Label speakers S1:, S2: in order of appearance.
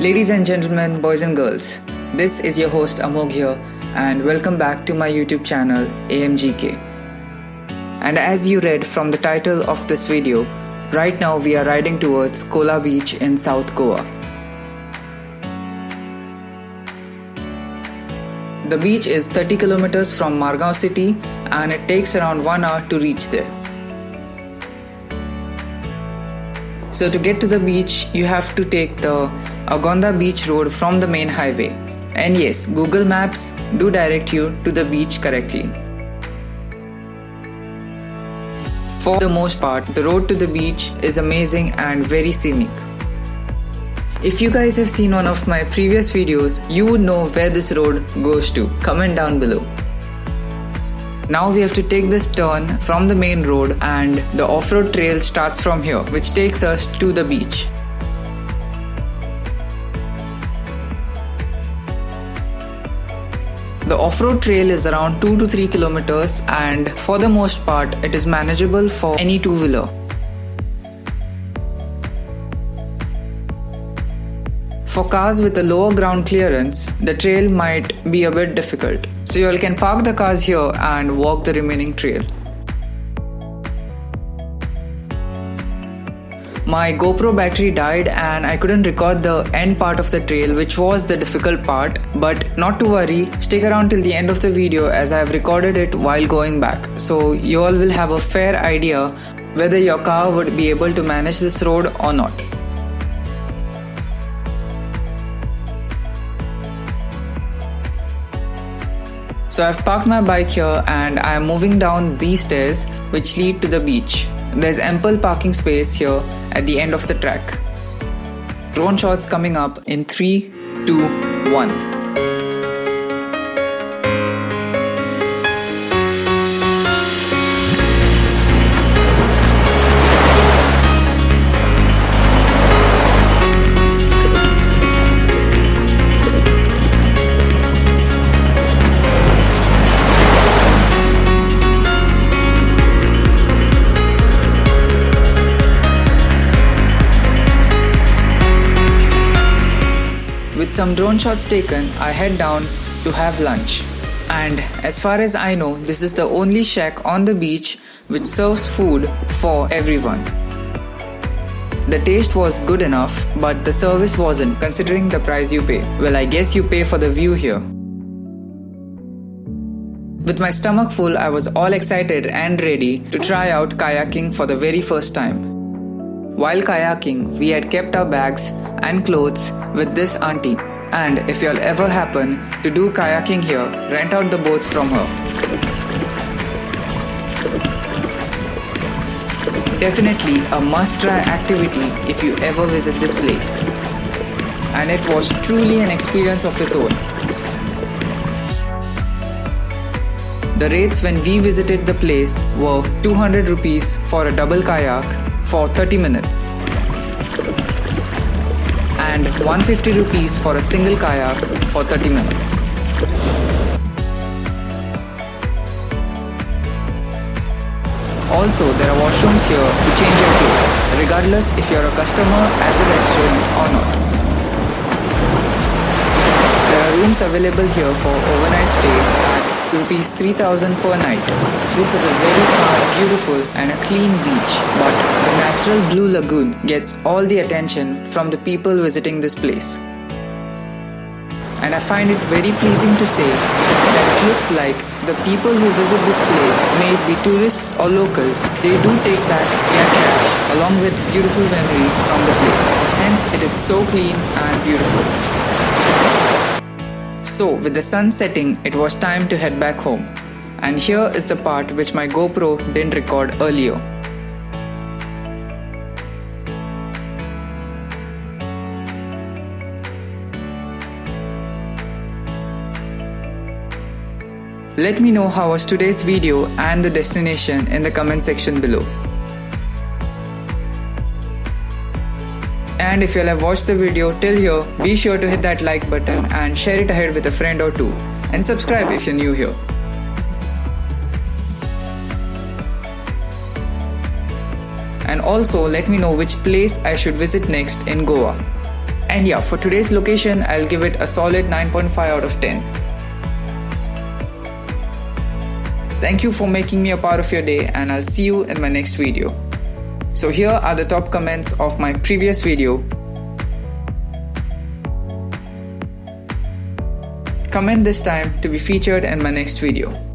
S1: Ladies and gentlemen, boys and girls, this is your host Amoghhk here and welcome back to my YouTube channel AmgK. And as you read from the title of this video, right now we are riding towards Kola Beach in South Goa. The beach is 30 kilometers from Margao city and it takes around 1 hour to reach there. So to get to the beach, you have to take the Amoghhk beach road from the main highway. And yes, Google Maps do direct you to the beach correctly. For the most part, the road to the beach is amazing and very scenic. If you guys have seen one of my previous videos, you would know where this road goes to. Comment down below. Now we have to take this turn from the main road and the off-road trail starts from here, which takes us to the beach. The off-road trail is around 2 to 3 kilometers and for the most part it is manageable for any two-wheeler. For cars with a lower ground clearance, the trail might be a bit difficult. So you all can park the cars here and walk the remaining trail. My GoPro battery died and I couldn't record the end part of the trail, which was the difficult part. But not to worry, stick around till the end of the video as I have recorded it while going back. So you all will have a fair idea whether your car would be able to manage this road or not. So I've parked my bike here and I am moving down these stairs which lead to the beach. There's ample parking space here at the end of the track. Drone shots coming up in 3, 2, 1. With some drone shots taken, I head down to have lunch. And as far as I know, this is the only shack on the beach which serves food for everyone. The taste was good enough, but the service wasn't, considering the price you pay. Well, I guess you pay for the view here. With my stomach full, I was all excited and ready to try out kayaking for the very first time. While kayaking, we had kept our bags and clothes with this auntie. And if y'all ever happen to do kayaking here, rent out the boats from her. Definitely a must-try activity if you ever visit this place. And it was truly an experience of its own. The rates when we visited the place were 200 rupees for a double kayak for 30 minutes and 150 rupees for a single kayak for 30 minutes. Also, there are washrooms here to change your clothes, regardless if you're a customer at the restaurant or not. There are rooms available here for overnight stays at Rs 3,000 per night. This is a very calm, beautiful and a clean beach, but the natural blue lagoon gets all the attention from the people visiting this place. And I find it very pleasing to say that it looks like the people who visit this place, may it be tourists or locals, they do take back their trash along with beautiful memories from the place. Hence, it is so clean and beautiful. So, with the sun setting, it was time to head back home. And here is the part which my GoPro didn't record earlier. Let me know how was today's video and the destination in the comment section below. And if you all have watched the video till here, be sure to hit that like button and share it ahead with a friend or two. And subscribe if you're new here. And also let me know which place I should visit next in Goa. And yeah, for today's location, I'll give it a solid 9.5 out of 10. Thank you for making me a part of your day, and I'll see you in my next video. So here are the top comments of my previous video. Comment this time to be featured in my next video.